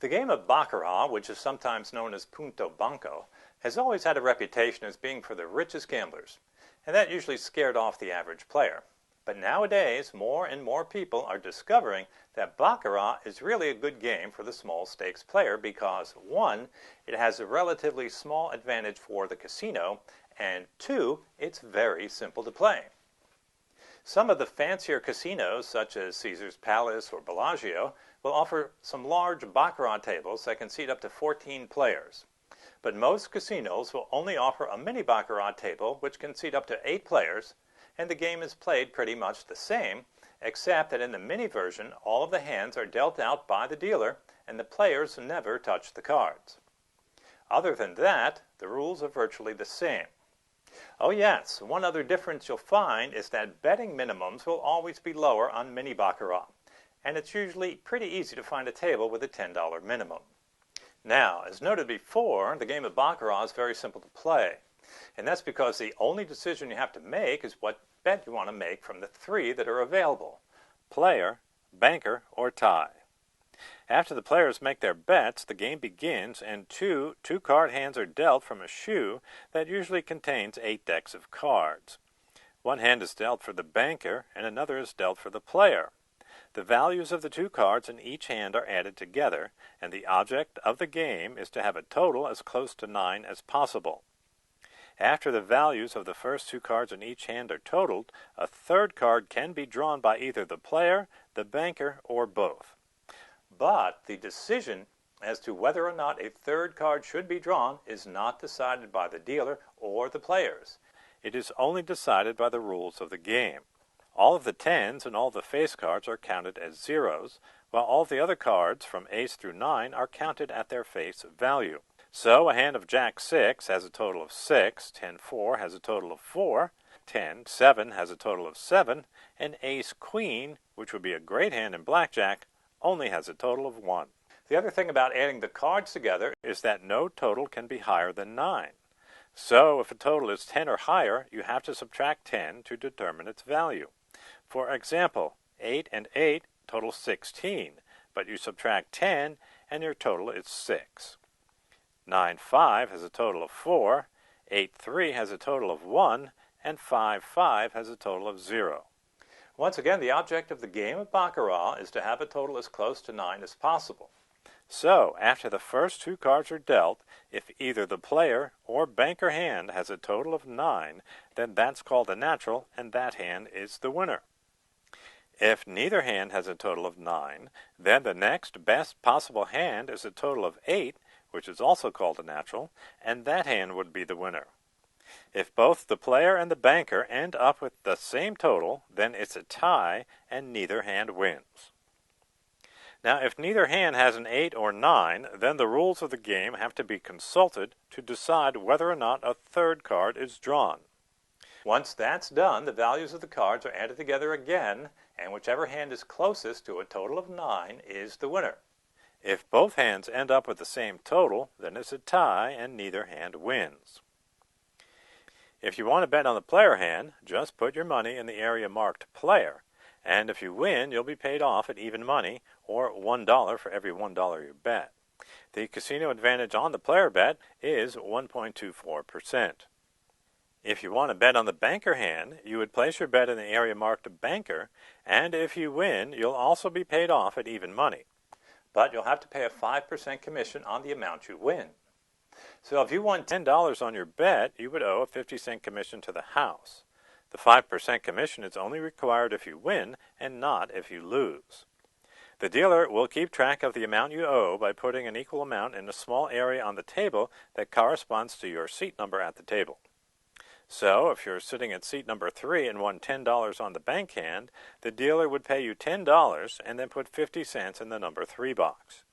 The game of Baccarat, which is sometimes known as Punto Banco, has always had a reputation as being for the richest gamblers, and that usually scared off the average player. But nowadays, more and more people are discovering that Baccarat is really a good game for the small stakes player because 1, it has a relatively small advantage for the casino, and 2, it's very simple to play. Some of the fancier casinos, such as Caesar's Palace or Bellagio, will offer some large Baccarat tables that can seat up to 14 players. But most casinos will only offer a mini Baccarat table which can seat up to 8 players, and the game is played pretty much the same, except that in the mini version all of the hands are dealt out by the dealer and the players never touch the cards. Other than that, the rules are virtually the same. Oh yes, one other difference you'll find is that betting minimums will always be lower on mini Baccarat, and it's usually pretty easy to find a table with a $10 minimum. Now, as noted before, the game of Baccarat is very simple to play, and that's because the only decision you have to make is what bet you want to make from the 3 that are available: player, banker, or tie. After the players make their bets, the game begins and two two-card hands are dealt from a shoe that usually contains 8 decks of cards. One hand is dealt for the banker and another is dealt for the player. The values of the 2 cards in each hand are added together, and the object of the game is to have a total as close to 9 as possible. After the values of the first 2 cards in each hand are totaled, a 3rd card can be drawn by either the player, the banker, or both. But the decision as to whether or not a 3rd card should be drawn is not decided by the dealer or the players. It is only decided by the rules of the game. All of the 10s and all the face cards are counted as zeros, while all the other cards from ace through 9 are counted at their face value. So a hand of Jack 6 has a total of 6, 10-4 has a total of 4, 10-7 has a total of 7, and Ace Queen, which would be a great hand in blackjack, only has a total of 1. The other thing about adding the cards together is that no total can be higher than 9. So if a total is 10 or higher, you have to subtract 10 to determine its value. For example, 8 and 8 total 16, but you subtract 10 and your total is 6. 9-5 has a total of 4, 8-3 has a total of 1, and 5-5 has a total of 0. Once again, the object of the game of Baccarat is to have a total as close to 9 as possible. So, after the first 2 cards are dealt, if either the player or banker hand has a total of 9, then that's called a natural, and that hand is the winner. If neither hand has a total of 9, then the next best possible hand is a total of 8, which is also called a natural, and that hand would be the winner. If both the player and the banker end up with the same total, then it's a tie and neither hand wins. Now, if neither hand has an 8 or 9, then the rules of the game have to be consulted to decide whether or not a 3rd card is drawn. Once that's done, the values of the cards are added together again, and whichever hand is closest to a total of 9 is the winner. If both hands end up with the same total, then it's a tie and neither hand wins. If you want to bet on the player hand, just put your money in the area marked player, and if you win, you'll be paid off at even money, or $1 for every $1 you bet. The casino advantage on the player bet is 1.24%. If you want to bet on the banker hand, you would place your bet in the area marked banker, and if you win, you'll also be paid off at even money. But you'll have to pay a 5% commission on the amount you win. So if you won $10 on your bet, you would owe a 50-cent commission to the house. The 5% commission is only required if you win and not if you lose. The dealer will keep track of the amount you owe by putting an equal amount in a small area on the table that corresponds to your seat number at the table. So if you're sitting at seat number 3 and won $10 on the bank hand, the dealer would pay you $10 and then put 50 cents in the number 3 box.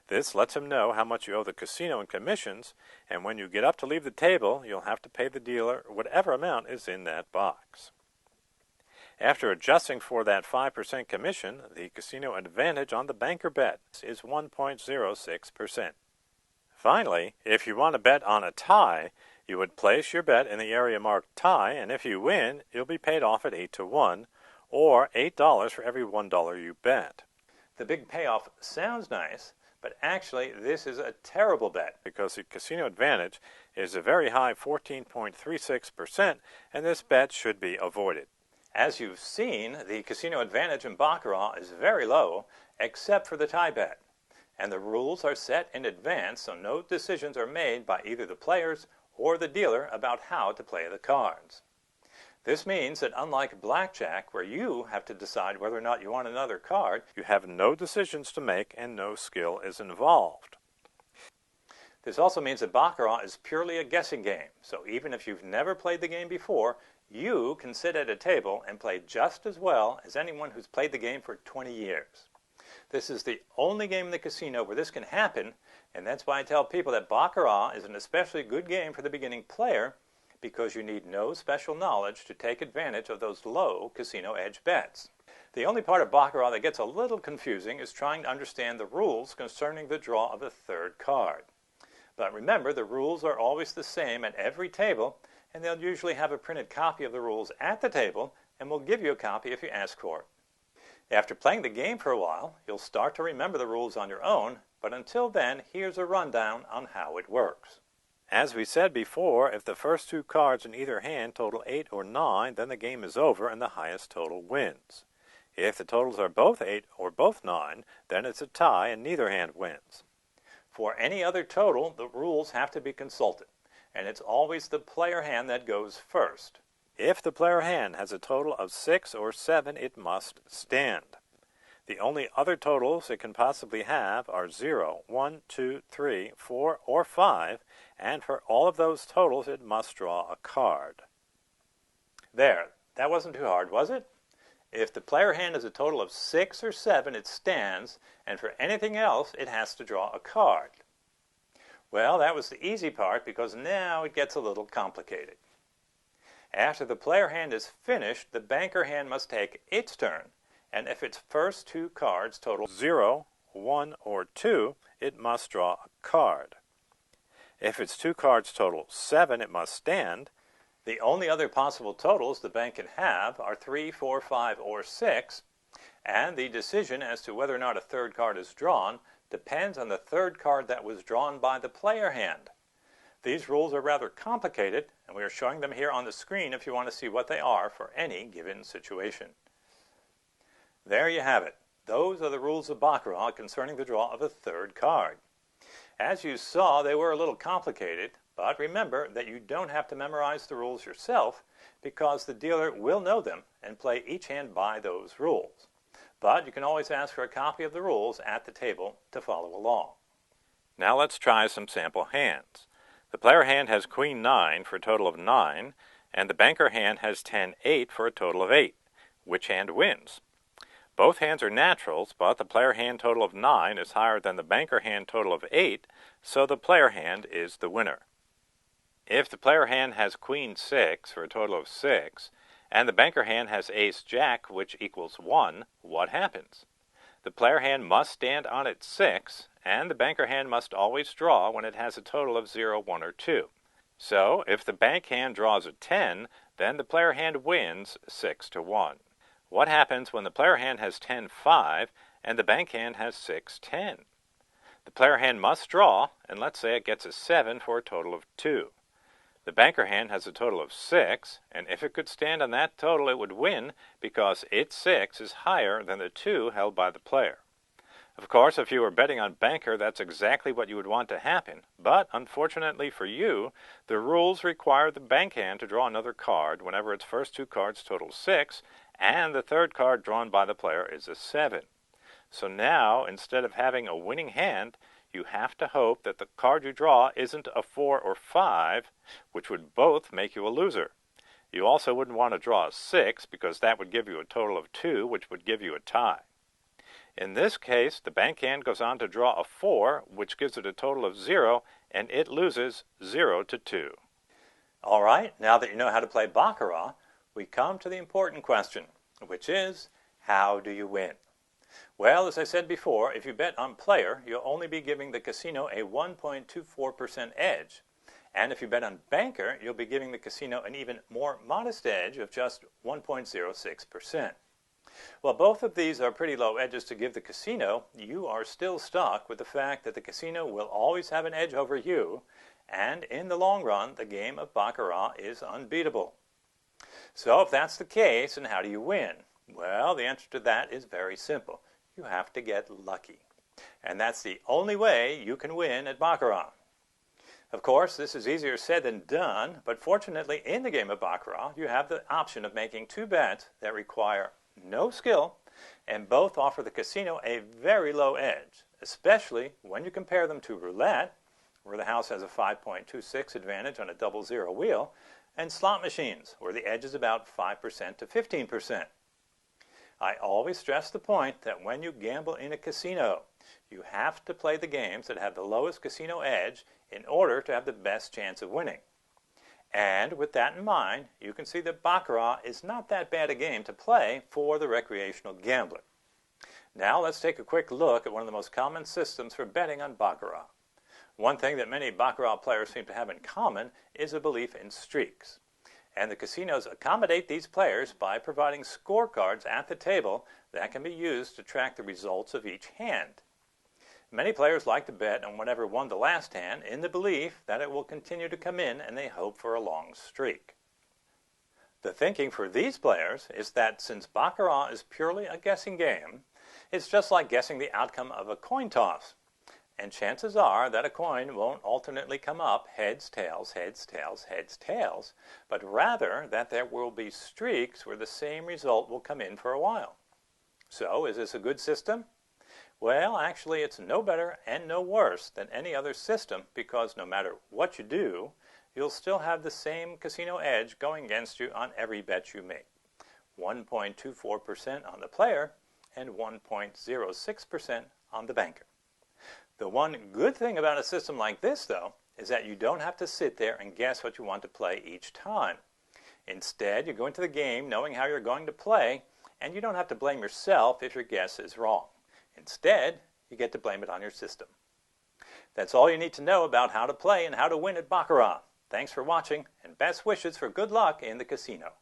This lets him know how much you owe the casino in commissions, and when you get up to leave the table, you'll have to pay the dealer whatever amount is in that box. After adjusting for that 5% commission, the casino advantage on the banker bet is 1.06%. Finally, if you want to bet on a tie, you would place your bet in the area marked tie, and if you win, you'll be paid off at 8-1, or $8 for every $1 you bet. The big payoff sounds nice, But actually, this is a terrible bet because the casino advantage is a very high 14.36%, and this bet should be avoided. As you've seen, the casino advantage in Baccarat is very low, except for the tie bet. And the rules are set in advance, so no decisions are made by either the players or the dealer about how to play the cards. This means that unlike blackjack, where you have to decide whether or not you want another card, you have no decisions to make and no skill is involved. This also means that Baccarat is purely a guessing game, so even if you've never played the game before, you can sit at a table and play just as well as anyone who's played the game for 20 years. This is the only game in the casino where this can happen, and that's why I tell people that Baccarat is an especially good game for the beginning player, because you need no special knowledge to take advantage of those low casino edge bets. The only part of Baccarat that gets a little confusing is trying to understand the rules concerning the draw of a third card. But remember, the rules are always the same at every table, and they'll usually have a printed copy of the rules at the table, and will give you a copy if you ask for it. After playing the game for a while, you'll start to remember the rules on your own, but until then, here's a rundown on how it works. As we said before, if the first two cards in either hand total 8 or 9, then the game is over and the highest total wins. If the totals are both 8 or both 9, then it's a tie and neither hand wins. For any other total, the rules have to be consulted, and it's always the player hand that goes first. If the player hand has a total of 6 or 7, it must stand. The only other totals it can possibly have are 0, 1, 2, 3, 4, or 5, and for all of those totals it must draw a card. There, that wasn't too hard, was it? If the player hand has a total of 6 or 7, it stands, and for anything else it has to draw a card. Well, that was the easy part, because now it gets a little complicated. After the player hand is finished, the banker hand must take its turn, and if its first two cards total 0, 1, or 2, it must draw a card. If its two cards total 7, it must stand. The only other possible totals the bank can have are 3, 4, 5, or 6, and the decision as to whether or not a third card is drawn depends on the third card that was drawn by the player hand. These rules are rather complicated, and we are showing them here on the screen if you want to see what they are for any given situation. There you have it. Those are the rules of Baccarat concerning the draw of a third card. As you saw, they were a little complicated, but remember that you don't have to memorize the rules yourself, because the dealer will know them and play each hand by those rules. But you can always ask for a copy of the rules at the table to follow along. Now let's try some sample hands. The player hand has Queen 9 for a total of 9, and the banker hand has 10-8 for a total of 8. Which hand wins? Both hands are naturals, but the player hand total of 9 is higher than the banker hand total of 8, so the player hand is the winner. If the player hand has Queen 6 for a total of 6, and the banker hand has Ace-Jack, which equals 1, what happens? The player hand must stand on its 6, and the banker hand must always draw when it has a total of 0, 1, or 2. So, if the bank hand draws a 10, then the player hand wins 6-1. What happens when the player hand has 10-5 and the bank hand has 6-10? The player hand must draw, and let's say it gets a 7 for a total of 2. The banker hand has a total of 6, and if it could stand on that total it would win because its 6 is higher than the 2 held by the player. Of course, if you were betting on banker, that's exactly what you would want to happen, but unfortunately for you, the rules require the bank hand to draw another card whenever its first two cards total 6, and the third card drawn by the player is a 7. So now, instead of having a winning hand, you have to hope that the card you draw isn't a 4 or 5, which would both make you a loser. You also wouldn't want to draw a 6, because that would give you a total of 2, which would give you a tie. In this case, the bank hand goes on to draw a 4, which gives it a total of 0, and it loses 0-2. All right, now that you know how to play Baccarat, we come to the important question, which is, how do you win? Well, as I said before, if you bet on player, you'll only be giving the casino a 1.24% edge. And if you bet on banker, you'll be giving the casino an even more modest edge of just 1.06%. While both of these are pretty low edges to give the casino, you are still stuck with the fact that the casino will always have an edge over you, and in the long run, the game of Baccarat is unbeatable. So if that's the case, then how do you win? Well, the answer to that is very simple. You have to get lucky. And that's the only way you can win at Baccarat. Of course, this is easier said than done, but fortunately in the game of Baccarat, you have the option of making two bets that require no skill, and both offer the casino a very low edge, especially when you compare them to roulette, where the house has a 5.26 advantage on a double zero wheel, and slot machines, where the edge is about 5% to 15%. I always stress the point that when you gamble in a casino, you have to play the games that have the lowest casino edge in order to have the best chance of winning. And with that in mind, you can see that Baccarat is not that bad a game to play for the recreational gambler. Now let's take a quick look at one of the most common systems for betting on Baccarat. One thing that many Baccarat players seem to have in common is a belief in streaks. And the casinos accommodate these players by providing scorecards at the table that can be used to track the results of each hand. Many players like to bet on whatever won the last hand in the belief that it will continue to come in, and they hope for a long streak. The thinking for these players is that since Baccarat is purely a guessing game, it's just like guessing the outcome of a coin toss. And chances are that a coin won't alternately come up heads, tails, heads, tails, heads, tails, but rather that there will be streaks where the same result will come in for a while. So, is this a good system? Well, actually, it's no better and no worse than any other system, because no matter what you do, you'll still have the same casino edge going against you on every bet you make. 1.24% on the player and 1.06% on the banker. The one good thing about a system like this, though, is that you don't have to sit there and guess what you want to play each time. Instead, you go into the game knowing how you're going to play, and you don't have to blame yourself if your guess is wrong. Instead, you get to blame it on your system. That's all you need to know about how to play and how to win at Baccarat. Thanks for watching, and best wishes for good luck in the casino.